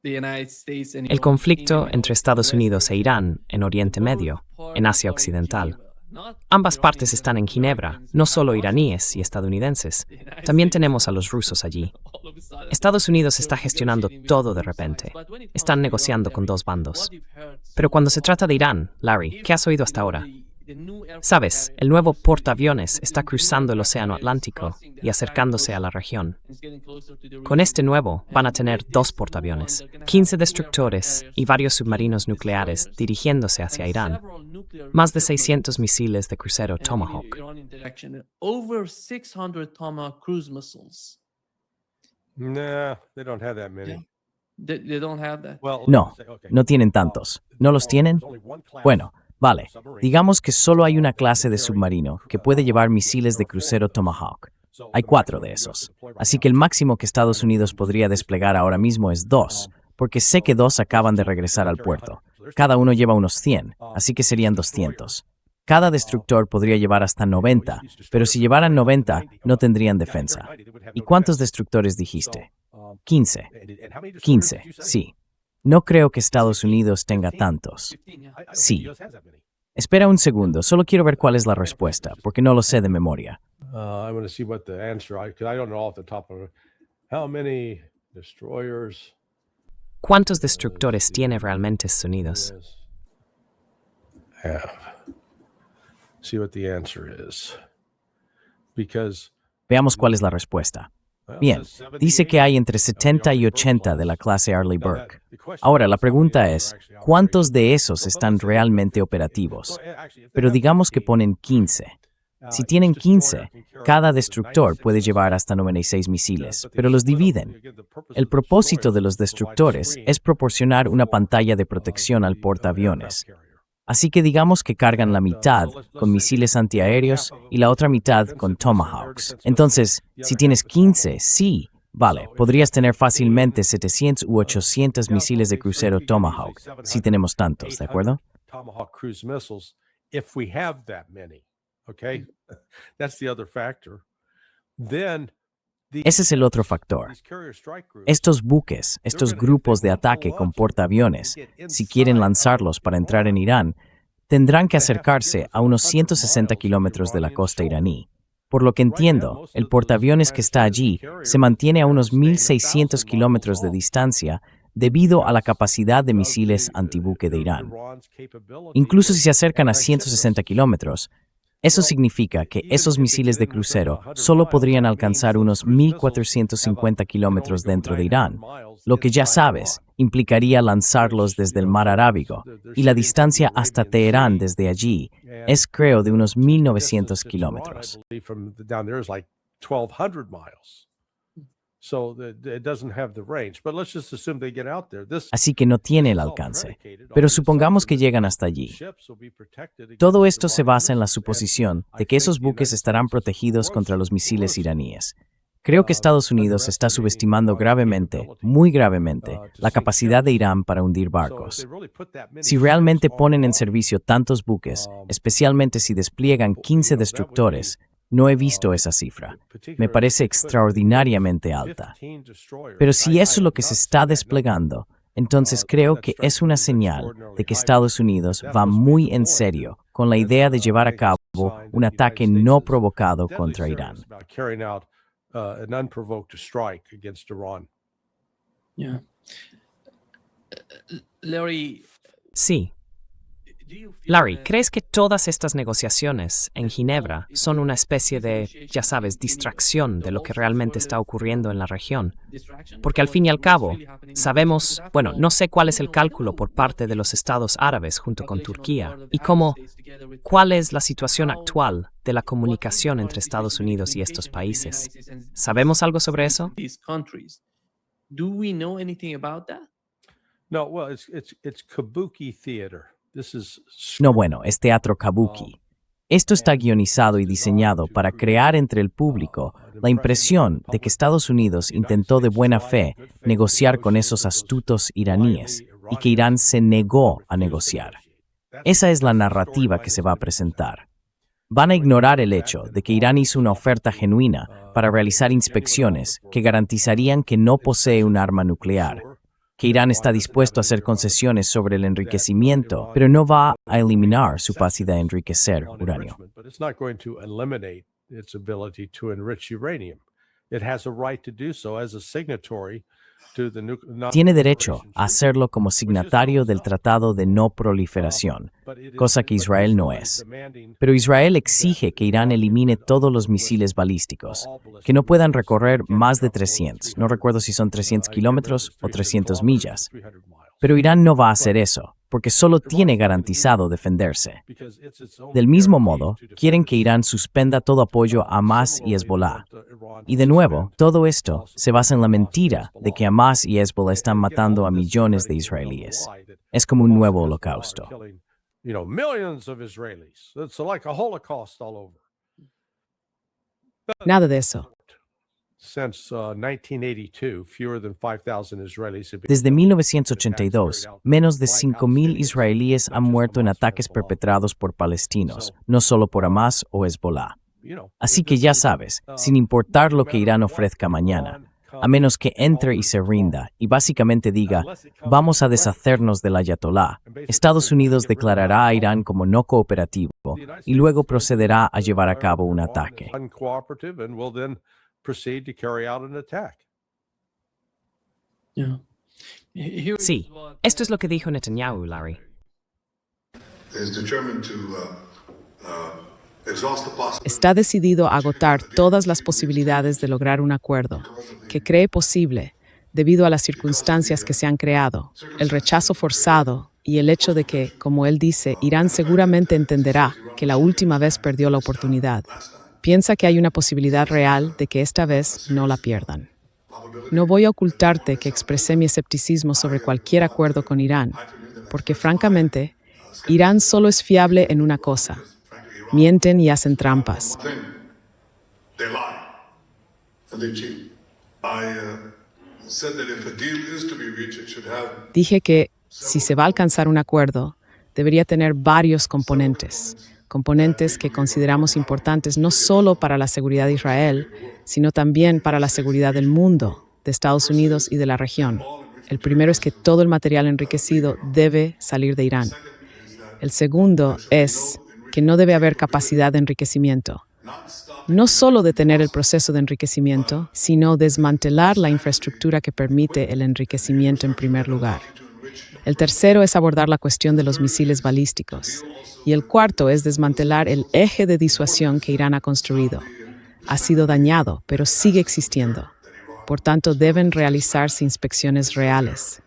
El conflicto entre Estados Unidos e Irán en Oriente Medio, en Asia Occidental. Ambas partes están en Ginebra, no solo iraníes y estadounidenses. También tenemos a los rusos allí. Estados Unidos está gestionando todo de repente. Están negociando con dos bandos. Pero cuando se trata de Irán, Larry, ¿qué has oído hasta ahora? Sabes, el nuevo portaaviones está cruzando el Océano Atlántico y acercándose a la región. Con este nuevo van a tener 2 portaaviones, 15 destructores y varios submarinos nucleares dirigiéndose hacia Irán. Más de 600 misiles de crucero Tomahawk. No, they don't have that many. No, no tienen tantos. ¿No los tienen? Bueno, vale. Digamos que solo hay una clase de submarino que puede llevar misiles de crucero Tomahawk. Hay 4 de esos. Así que el máximo que Estados Unidos podría desplegar ahora mismo es 2, porque sé que 2 acaban de regresar al puerto. Cada uno lleva unos 100, así que serían 200. Cada destructor podría llevar hasta 90, pero si llevaran 90, no tendrían defensa. ¿Y cuántos destructores dijiste? 15. 15, sí. No creo que Estados Unidos tenga tantos. Sí. Espera un segundo, solo quiero ver cuál es la respuesta, porque no lo sé de memoria. I want to see what the answer, because I don't know off the top of it. How many destroyers? ¿Cuántos destructores tiene realmente Estados Unidos? Have. See what the answer is. Because Veamos cuál es la respuesta. Bien, dice que hay entre 70 y 80 de la clase Arleigh Burke. Ahora, la pregunta es, ¿cuántos de esos están realmente operativos? Pero digamos que ponen 15. Si tienen 15, cada destructor puede llevar hasta 96 misiles, pero los dividen. El propósito de los destructores es proporcionar una pantalla de protección al portaaviones. Así que digamos que cargan la mitad con misiles antiaéreos y la otra mitad con Tomahawks. Entonces, si tienes 15, sí, vale, podrías tener fácilmente 700 u 800 misiles de crucero Tomahawk, si tenemos tantos, ¿de acuerdo? Tomahawk cruise missiles, if we have that many, okay? That's the other factor. Then Ese es el otro factor. Estos buques, estos grupos de ataque con portaaviones, si quieren lanzarlos para entrar en Irán, tendrán que acercarse a unos 160 kilómetros de la costa iraní. Por lo que entiendo, el portaaviones que está allí se mantiene a unos 1.600 kilómetros de distancia debido a la capacidad de misiles antibuque de Irán. Incluso si se acercan a 160 kilómetros, eso significa que esos misiles de crucero solo podrían alcanzar unos 1.450 kilómetros dentro de Irán, lo que ya sabes, implicaría lanzarlos desde el mar Arábigo, y la distancia hasta Teherán desde allí es, creo, de unos 1.900 kilómetros. Así que no tiene el alcance, pero supongamos que llegan hasta allí. Todo esto se basa en la suposición de que esos buques estarán protegidos contra los misiles iraníes. Creo que Estados Unidos está subestimando gravemente, muy gravemente, la capacidad de Irán para hundir barcos. Si realmente ponen en servicio tantos buques, especialmente si despliegan 15 destructores, no he visto esa cifra. Me parece extraordinariamente alta. Pero si eso es lo que se está desplegando, entonces creo que es una señal de que Estados Unidos va muy en serio con la idea de llevar a cabo un ataque no provocado contra Irán. Sí. Larry, ¿crees que todas estas negociaciones en Ginebra son una especie de, ya sabes, distracción de lo que realmente está ocurriendo en la región? Porque al fin y al cabo, sabemos, bueno, no sé cuál es el cálculo por parte de los estados árabes junto con Turquía, y cuál es la situación actual de la comunicación entre Estados Unidos y estos países. ¿Sabemos algo sobre eso? No, well, it's Kabuki theater. No, bueno, es teatro kabuki. Esto está guionizado y diseñado para crear entre el público la impresión de que Estados Unidos intentó de buena fe negociar con esos astutos iraníes y que Irán se negó a negociar. Esa es la narrativa que se va a presentar. van a ignorar el hecho de que Irán hizo una oferta genuina para realizar inspecciones que garantizarían que no posee un arma nuclear, que Irán está dispuesto a hacer concesiones sobre el enriquecimiento, pero no va a eliminar su capacidad de enriquecer uranio. Tiene derecho a hacerlo como signatario del Tratado de No Proliferación, cosa que Israel no es. Pero Israel exige que Irán elimine todos los misiles balísticos, que no puedan recorrer más de 300, no recuerdo si son 300 kilómetros o 300 millas. Pero Irán no va a hacer eso, porque solo tiene garantizado defenderse. Del mismo modo, quieren que Irán suspenda todo apoyo a Hamas y Hezbollah. Y de nuevo, todo esto se basa en la mentira de que Hamas y Hezbollah están matando a millones de israelíes. Es como un nuevo holocausto. Nada de eso. Desde 1982, menos de 5.000 israelíes han muerto en ataques perpetrados por palestinos, no solo por Hamas o Hezbollah. Así que ya sabes, sin importar lo que Irán ofrezca mañana, a menos que entre y se rinda y básicamente diga, vamos a deshacernos del ayatolá, Estados Unidos declarará a Irán como no cooperativo y luego procederá a llevar a cabo un ataque. Sí, esto es lo que dijo Netanyahu, Larry. Está decidido a agotar todas las posibilidades de lograr un acuerdo, que cree posible, debido a las circunstancias que se han creado, el rechazo forzado y el hecho de que, como él dice, Irán seguramente entenderá que la última vez perdió la oportunidad. Piensa que hay una posibilidad real de que esta vez no la pierdan. No voy a ocultarte que expresé mi escepticismo sobre cualquier acuerdo con Irán, porque francamente, Irán solo es fiable en una cosa: mienten y hacen trampas. Dije que, si se va a alcanzar un acuerdo, debería tener varios componentes que consideramos importantes no solo para la seguridad de Israel, sino también para la seguridad del mundo, de Estados Unidos y de la región. El primero es que todo el material enriquecido debe salir de Irán. El segundo es que no debe haber capacidad de enriquecimiento. No solo detener el proceso de enriquecimiento, sino desmantelar la infraestructura que permite el enriquecimiento en primer lugar. El tercero es abordar la cuestión de los misiles balísticos. Y el cuarto es desmantelar el eje de disuasión que Irán ha construido. Ha sido dañado, pero sigue existiendo. Por tanto, deben realizarse inspecciones reales.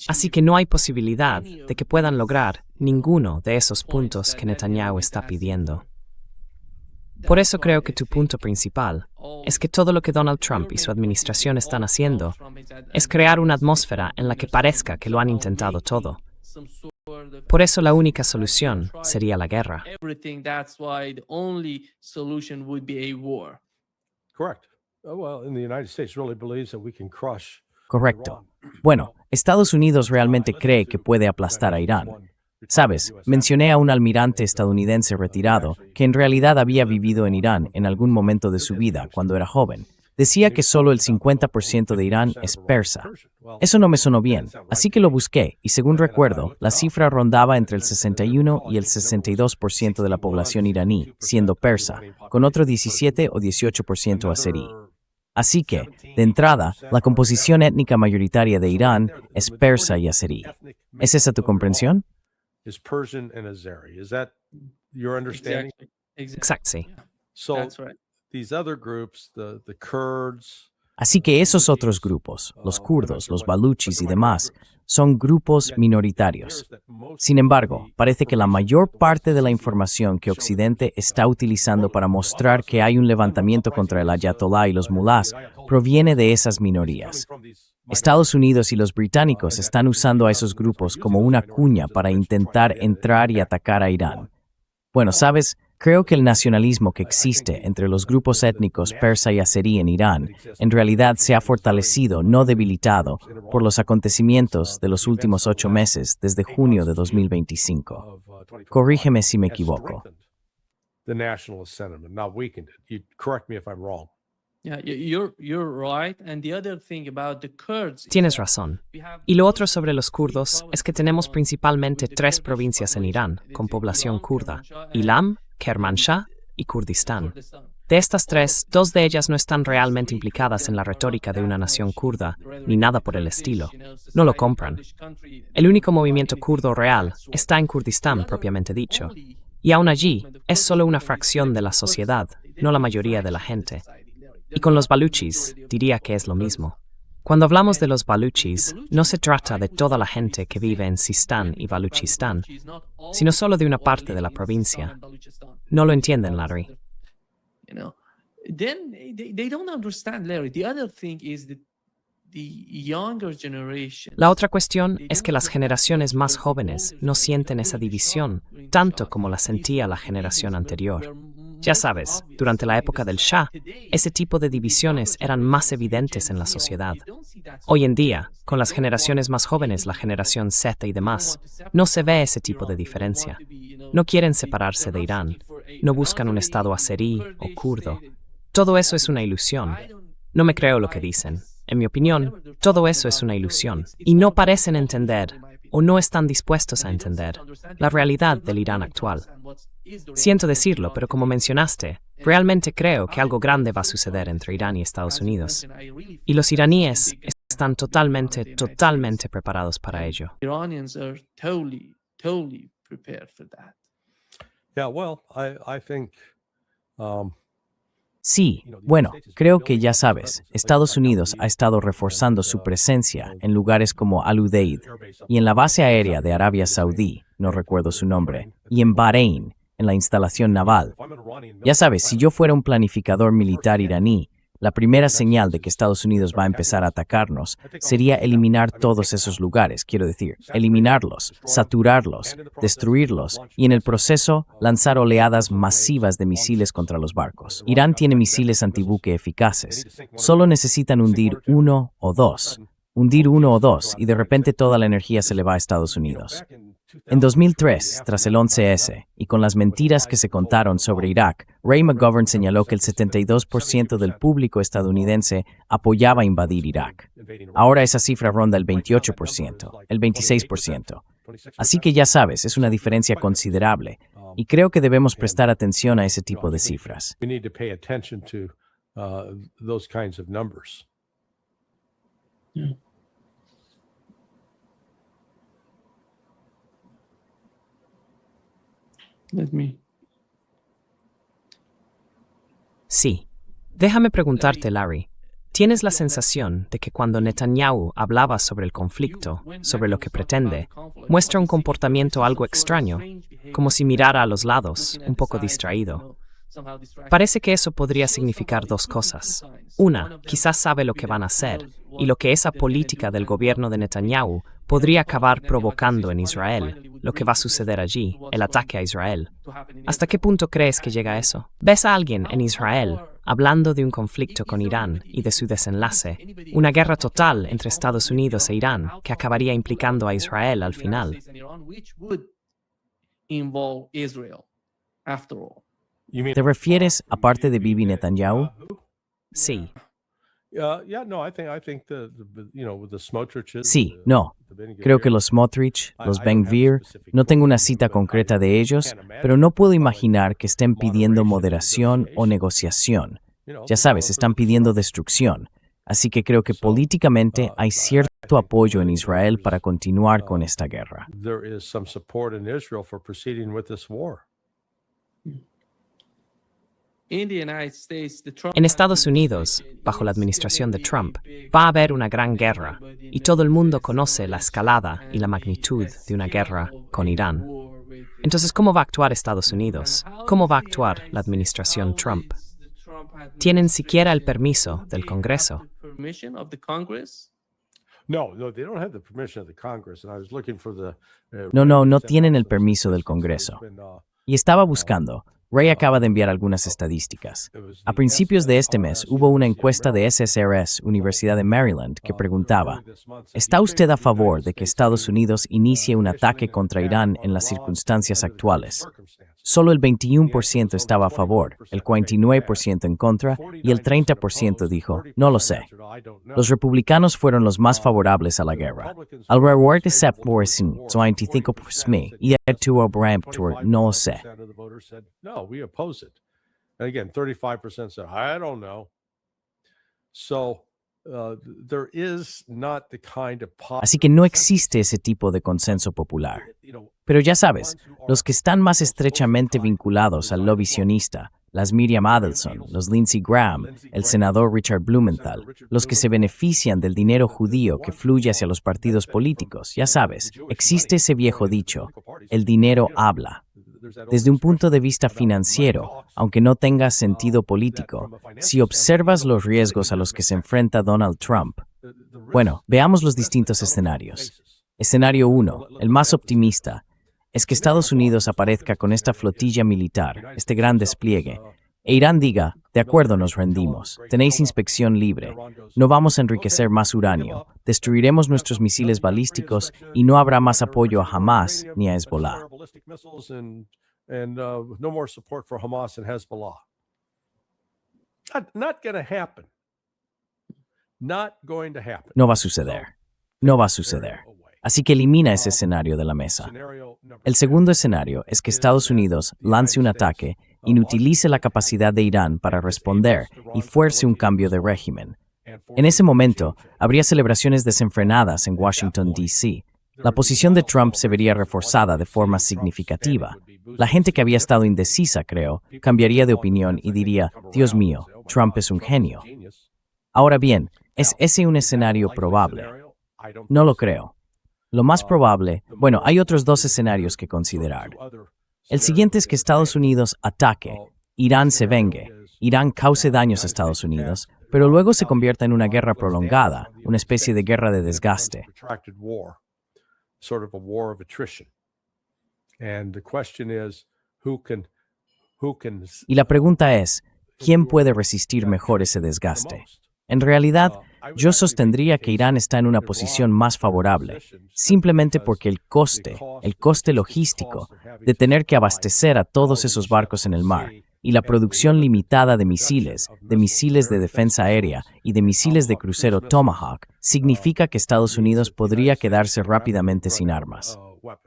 Así que no hay posibilidad de que puedan lograr ninguno de esos puntos que Netanyahu está pidiendo. Por eso creo que tu punto principal es que todo lo que Donald Trump y su administración están haciendo es crear una atmósfera en la que parezca que lo han intentado todo. Por eso la única solución sería la guerra. Correcto. Bueno, Estados Unidos realmente cree que puede aplastar a Irán. Sabes, mencioné a un almirante estadounidense retirado que en realidad había vivido en Irán en algún momento de su vida cuando era joven. Decía que solo el 50% de Irán es persa. Eso no me sonó bien, así que lo busqué y según recuerdo, la cifra rondaba entre el 61 y el 62% de la población iraní, siendo persa, con otro 17 o 18% azerí. Así que, de entrada, la composición étnica mayoritaria de Irán es persa y azerí. ¿Es esa tu comprensión? Exacto, sí. Así que esos otros grupos, los kurdos, los baluchis y demás, son grupos minoritarios. Sin embargo, parece que la mayor parte de la información que Occidente está utilizando para mostrar que hay un levantamiento contra el ayatolá y los mulás proviene de esas minorías. Estados Unidos y los británicos están usando a esos grupos como una cuña para intentar entrar y atacar a Irán. Bueno, sabes, Creo que el nacionalismo que existe entre los grupos étnicos persa y azerí en Irán en realidad se ha fortalecido, no debilitado, por los acontecimientos de los últimos 8 meses desde junio de 2025. Corrígeme si me equivoco. The nationalist sentiment, not weakened it. You correct me if I'm wrong. Tienes razón. Y lo otro sobre los kurdos es que tenemos principalmente 3 provincias en Irán con población kurda: Ilam, Kermanshah y Kurdistán. De estas 3, 2 de ellas no están realmente implicadas en la retórica de una nación kurda, ni nada por el estilo. No lo compran. El único movimiento kurdo real está en Kurdistán propiamente dicho. Y aún allí, es solo una fracción de la sociedad, no la mayoría de la gente. Y con los baluchis, diría que es lo mismo. Cuando hablamos de los baluchis, no se trata de toda la gente que vive en Sistán y Baluchistán, sino solo de una parte de la provincia. No lo entienden, Larry. La otra cuestión es que las generaciones más jóvenes no sienten esa división tanto como la sentía la generación anterior. Ya sabes, durante la época del Shah, ese tipo de divisiones eran más evidentes en la sociedad. Hoy en día, con las generaciones más jóvenes, la generación Z y demás, no se ve ese tipo de diferencia. No quieren separarse de Irán, no buscan un estado azerí o kurdo. Todo eso es una ilusión. No me creo lo que dicen. En mi opinión, todo eso es una ilusión, y no parecen entender, o no están dispuestos a entender, la realidad del Irán actual. Siento decirlo, pero como mencionaste, realmente creo que algo grande va a suceder entre Irán y Estados Unidos. Y los iraníes están totalmente preparados para ello. Yeah, well, I think Sí, bueno, creo que ya sabes, Estados Unidos ha estado reforzando su presencia en lugares como Al-Udeid y en la base aérea de Arabia Saudí, no recuerdo su nombre, y en Bahrein, en la instalación naval. Ya sabes, si yo fuera un planificador militar iraní, la primera señal de que Estados Unidos va a empezar a atacarnos sería eliminar todos esos lugares, quiero decir, eliminarlos, saturarlos, destruirlos y en el proceso lanzar oleadas masivas de misiles contra los barcos. Irán tiene misiles antibuque eficaces. Solo necesitan hundir uno o dos y de repente toda la energía se le va a Estados Unidos. En 2003, tras el 11S, y con las mentiras que se contaron sobre Irak, Ray McGovern señaló que el 72% del público estadounidense apoyaba invadir Irak. Ahora esa cifra ronda el 28%, el 26%. Así que ya sabes, es una diferencia considerable, y creo que debemos prestar atención a ese tipo de cifras. we need to pay attention to those kinds of numbers. Sí. Déjame preguntarte, Larry. ¿Tienes la sensación de que cuando Netanyahu hablaba sobre el conflicto, sobre lo que pretende, muestra un comportamiento algo extraño, como si mirara a los lados, un poco distraído? Parece que eso podría significar dos cosas. Una, quizás sabe lo que van a hacer, y lo que esa política del gobierno de Netanyahu podría acabar provocando en Israel, lo que va a suceder allí, el ataque a Israel. ¿Hasta qué punto crees que llega eso? ¿Ves a alguien en Israel hablando de un conflicto con Irán y de su desenlace, una guerra total entre Estados Unidos e Irán que acabaría implicando a Israel al final? ¿Te refieres aparte de Bibi Netanyahu? Sí. Sí, no. Creo que los Smotrich, los Ben-Gvir, no tengo una cita concreta de ellos, pero no puedo imaginar que estén pidiendo moderación o negociación. Ya sabes, están pidiendo destrucción. Así que creo que políticamente hay cierto apoyo en Israel para continuar con esta guerra. En Estados Unidos, bajo la administración de Trump, va a haber una gran guerra, y todo el mundo conoce la escalada y la magnitud de una guerra con Irán. Entonces, ¿cómo va a actuar Estados Unidos? ¿Cómo va a actuar la administración Trump? ¿Tienen siquiera el permiso del Congreso? No tienen el permiso del Congreso. Y estaba buscando, Ray acaba de enviar algunas estadísticas. A principios de este mes hubo una encuesta de SSRS, Universidad de Maryland, que preguntaba, ¿está usted a favor de que Estados Unidos inicie un ataque contra Irán en las circunstancias actuales? Solo el 21% estaba a favor, el 49% en contra y el 30% dijo, no lo sé. Los republicanos fueron los más favorables a la guerra. Alrededor de 75% y el no lo sé. No, we oppose it. And again, 35% said, I don't know. So there is not the kind of Así que no existe ese tipo de consenso popular. Pero ya sabes, los que están más estrechamente vinculados al lobby sionista, las Miriam Adelson, los Lindsey Graham, el senador Richard Blumenthal, los que se benefician del dinero judío que fluye hacia los partidos políticos, ya sabes, existe ese viejo dicho, el dinero habla. Desde un punto de vista financiero, aunque no tenga sentido político, si observas los riesgos a los que se enfrenta Donald Trump, bueno, veamos los distintos escenarios. Escenario 1, el más optimista, es que Estados Unidos aparezca con esta flotilla militar, este gran despliegue, e Irán diga, de acuerdo, nos rendimos, tenéis inspección libre, no vamos a enriquecer más uranio, destruiremos nuestros misiles balísticos y no habrá más apoyo a Hamas ni a Hezbollah. No more support for Hamas and Hezbollah. Not going to happen. Not going to happen. No va a suceder. No va a suceder. Así que elimina ese escenario de la mesa. El segundo escenario es que Estados Unidos lance un ataque, inutilice la capacidad de Irán para responder y fuerce un cambio de régimen. En ese momento, habría celebraciones desenfrenadas en Washington, D.C. La posición de Trump se vería reforzada de forma significativa. La gente que había estado indecisa, creo, cambiaría de opinión y diría, Dios mío, Trump es un genio. Ahora bien, ¿es ese un escenario probable? No lo creo. Lo más probable, bueno, hay otros dos escenarios que considerar. El siguiente es que Estados Unidos ataque, Irán se vengue, Irán cause daños a Estados Unidos, pero luego se convierta en una guerra prolongada, una especie de guerra de desgaste. Y la pregunta es, ¿quién puede resistir mejor ese desgaste? En realidad, yo sostendría que Irán está en una posición más favorable, simplemente porque el coste logístico de tener que abastecer a todos esos barcos en el mar y la producción limitada de misiles de defensa aérea y de misiles de crucero Tomahawk significa que Estados Unidos podría quedarse rápidamente sin armas.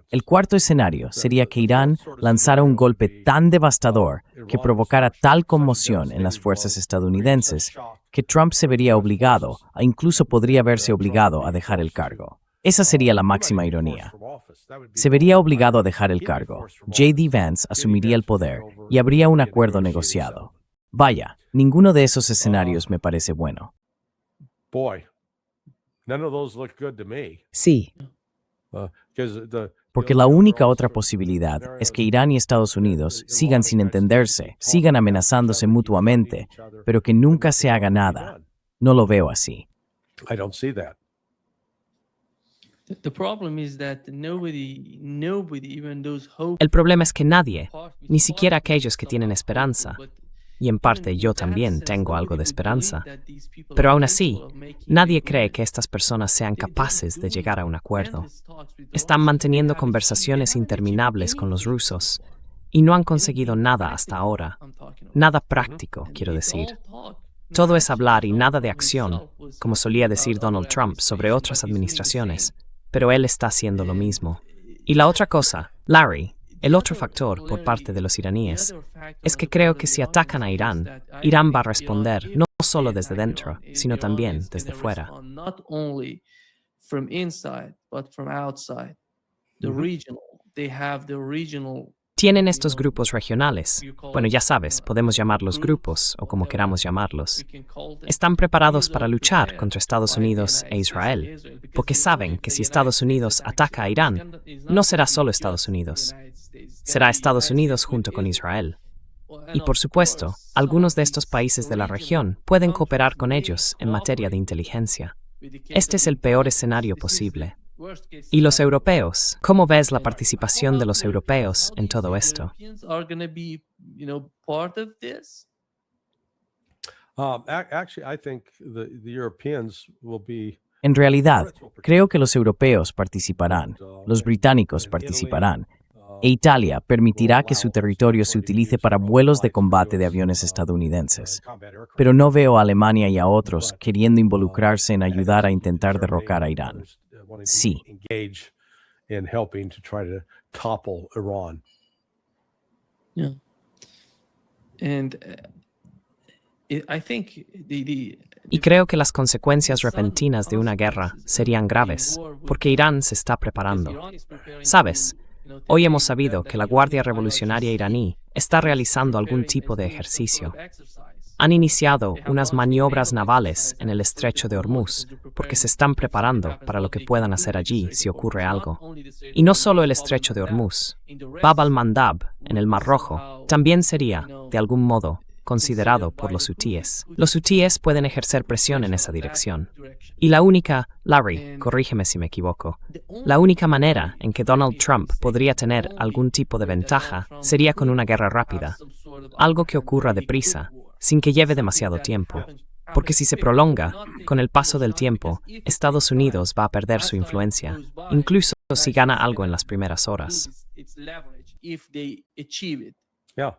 El cuarto escenario sería que Irán lanzara un golpe tan devastador que provocara tal conmoción en las fuerzas estadounidenses que Trump se vería obligado, e incluso podría verse obligado a dejar el cargo. Esa sería la máxima ironía. Se vería obligado a dejar el cargo, J.D. Vance asumiría el poder y habría un acuerdo negociado. Vaya, ninguno de esos escenarios me parece bueno. Sí. Porque la única otra posibilidad es que Irán y Estados Unidos sigan sin entenderse, sigan amenazándose mutuamente, pero que nunca se haga nada. No lo veo así. El problema es que nadie, ni siquiera aquellos que tienen esperanza, y en parte yo también tengo algo de esperanza, pero aún así, nadie cree que estas personas sean capaces de llegar a un acuerdo. Están manteniendo conversaciones interminables con los rusos y no han conseguido nada hasta ahora. Nada práctico, quiero decir. Todo es hablar y nada de acción, como solía decir Donald Trump sobre otras administraciones, pero él está haciendo lo mismo. Y la otra cosa, Larry, el otro factor por parte de los iraníes, es que creo que si atacan a Irán, Irán va a responder no solo desde dentro, sino también desde fuera. Tienen estos grupos regionales. Bueno, ya sabes, podemos llamarlos grupos o como queramos llamarlos. Están preparados para luchar contra Estados Unidos e Israel, porque saben que si Estados Unidos ataca a Irán, no será solo Estados Unidos. Será Estados Unidos junto con Israel. Y por supuesto, algunos de estos países de la región pueden cooperar con ellos en materia de inteligencia. Este es el peor escenario posible. ¿Y los europeos? ¿Cómo ves la participación de los europeos en todo esto? Actually, I think the Europeans will be En realidad, creo que los europeos participarán, los británicos participarán, e Italia permitirá que su territorio se utilice para vuelos de combate de aviones estadounidenses. Pero no veo a Alemania y a otros queriendo involucrarse en ayudar a intentar derrocar a Irán. Sí. engage in helping to try to topple Iran. Yeah. And I think Y creo que las consecuencias repentinas de una guerra serían graves, porque Irán se está preparando. ¿Sabes? Hoy hemos sabido que la Guardia Revolucionaria iraní está realizando algún tipo de ejercicio. Han iniciado unas maniobras navales en el estrecho de Hormuz porque se están preparando para lo que puedan hacer allí si ocurre algo. Y no solo el estrecho de Hormuz, Bab al-Mandab, en el Mar Rojo, también sería, de algún modo, considerado por los hutíes. Los hutíes pueden ejercer presión en esa dirección. Y la única, Larry, corrígeme si me equivoco, la única manera en que Donald Trump podría tener algún tipo de ventaja sería con una guerra rápida, algo que ocurra deprisa, sin que lleve demasiado tiempo. Porque si se prolonga, con el paso del tiempo, Estados Unidos va a perder su influencia, incluso si gana algo en las primeras horas. Yeah.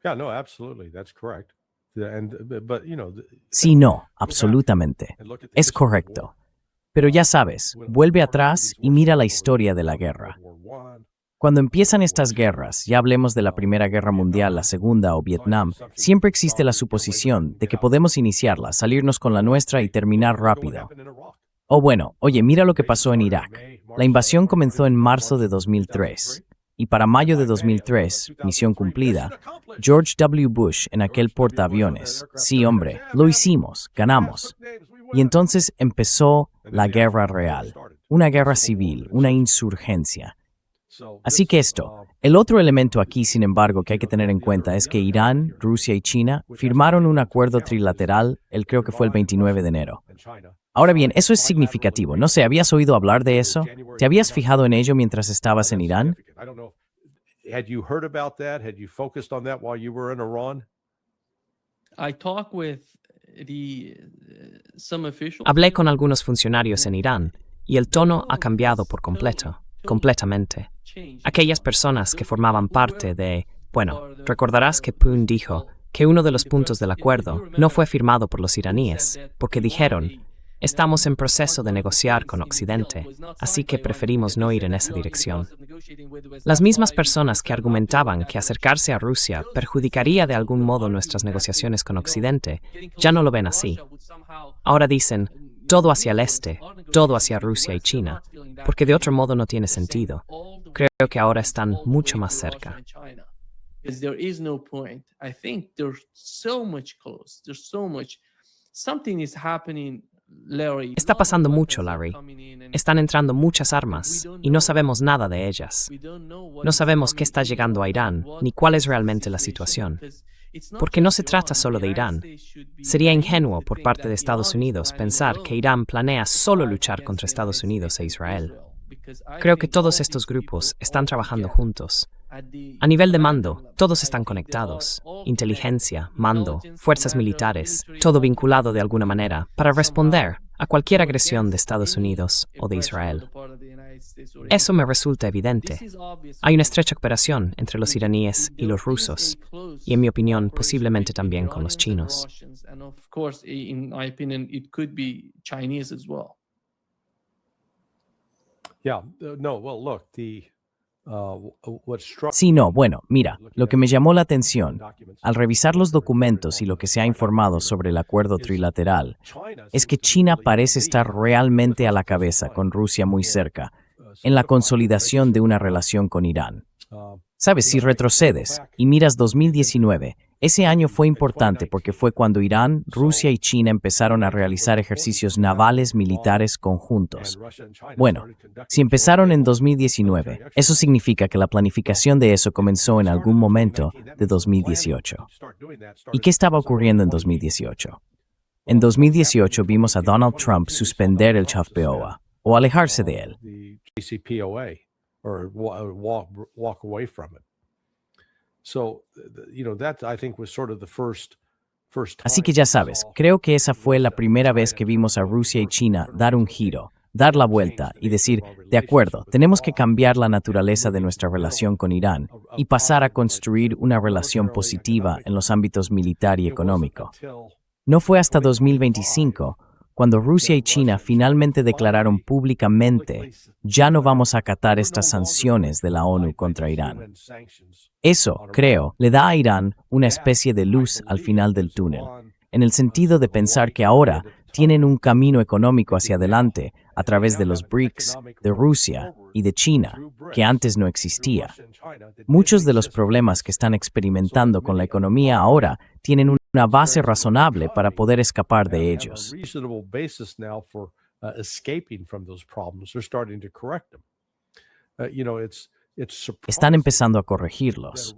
Yeah, no, absolutely. That's correct. But you know, Sí, no, absolutamente. Es correcto. Pero ya sabes, vuelve atrás y mira la historia de la guerra. Cuando empiezan estas guerras, ya hablemos de la Primera Guerra Mundial, la Segunda o Vietnam, siempre existe la suposición de que podemos iniciarla, salirnos con la nuestra y terminar rápido. O bueno, oye, mira lo que pasó en Irak. La invasión comenzó en marzo de 2003. Y para mayo de 2003, misión cumplida, George W. Bush en aquel portaaviones. Sí, hombre, lo hicimos, ganamos. Y entonces empezó la guerra real, una guerra civil, una insurgencia. Así que el otro elemento aquí, sin embargo, que hay que tener en cuenta es que Irán, Rusia y China firmaron un acuerdo trilateral, creo que fue el 29 de enero. Ahora bien, eso es significativo. No sé, ¿habías oído hablar de eso? ¿Te habías fijado en ello mientras estabas en Irán? Had you heard about that? Had you focused on that while you were in Iran? Hablé con algunos funcionarios en Irán y el tono ha cambiado por completo, completamente. Aquellas personas que formaban parte de... Bueno, recordarás que Poon dijo que uno de los puntos del acuerdo no fue firmado por los iraníes, porque dijeron, estamos en proceso de negociar con Occidente, así que preferimos no ir en esa dirección. Las mismas personas que argumentaban que acercarse a Rusia perjudicaría de algún modo nuestras negociaciones con Occidente, ya no lo ven así. Ahora dicen, todo hacia el este, todo hacia Rusia y China, porque de otro modo no tiene sentido. Creo que ahora están mucho más cerca. Está pasando mucho, Larry. Están entrando muchas armas y no sabemos nada de ellas. No sabemos qué está llegando a Irán ni cuál es realmente la situación. Porque no se trata solo de Irán. Sería ingenuo por parte de Estados Unidos pensar que Irán planea solo luchar contra Estados Unidos e Israel. Creo que todos estos grupos están trabajando juntos. A nivel de mando, todos están conectados. Inteligencia, mando, fuerzas militares, todo vinculado de alguna manera para responder a cualquier agresión de Estados Unidos o de Israel. Eso me resulta evidente. Hay una estrecha cooperación entre los iraníes y los rusos, y en mi opinión, posiblemente también con los chinos. Sí, no, bueno, mira, lo que me llamó la atención, al revisar los documentos y lo que se ha informado sobre el acuerdo trilateral, es que China parece estar realmente a la cabeza, con Rusia muy cerca, en la consolidación de una relación con Irán. Sabes, si retrocedes y miras 2019, ese año fue importante porque fue cuando Irán, Rusia y China empezaron a realizar ejercicios navales militares conjuntos. Bueno, si empezaron en 2019, eso significa que la planificación de eso comenzó en algún momento de 2018. ¿Y qué estaba ocurriendo en 2018? En 2018 vimos a Donald Trump suspender el JCPOA o alejarse de él. The JCPOA or walk away from it. So, that I think was sort of the first Así time que ya we sabes, saw creo que esa fue la primera vez que vimos a Rusia y China dar un giro, dar la vuelta y decir, de acuerdo, tenemos que cambiar la naturaleza de nuestra relación con Irán y pasar a construir una relación positiva en los ámbitos militar y económico. No fue hasta 2025 cuando Rusia y China finalmente declararon públicamente, ya no vamos a acatar estas sanciones de la ONU contra Irán. Eso, creo, le da a Irán una especie de luz al final del túnel, en el sentido de pensar que ahora tienen un camino económico hacia adelante a través de los BRICS, de Rusia y de China, que antes no existía. Muchos de los problemas que están experimentando con la economía ahora tienen una base razonable para poder escapar de ellos. reasonable basis now for escaping from those problems. They're starting to correct them. It's Están empezando a corregirlos.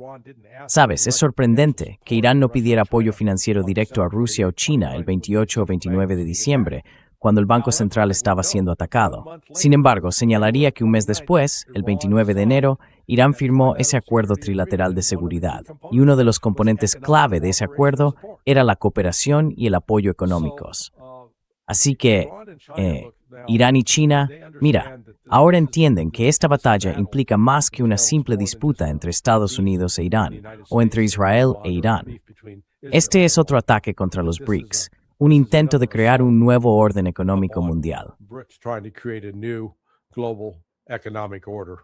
Sabes, es sorprendente que Irán no pidiera apoyo financiero directo a Rusia o China el 28 o 29 de diciembre, cuando el Banco Central estaba siendo atacado. Sin embargo, señalaría que un mes después, el 29 de enero, Irán firmó ese acuerdo trilateral de seguridad, y uno de los componentes clave de ese acuerdo era la cooperación y el apoyo económicos. Así que, Irán y China, mira, ahora entienden que esta batalla implica más que una simple disputa entre Estados Unidos e Irán, o entre Israel e Irán. Este es otro ataque contra los BRICS, un intento de crear un nuevo orden económico mundial. BRICS trying to create a new global economic order.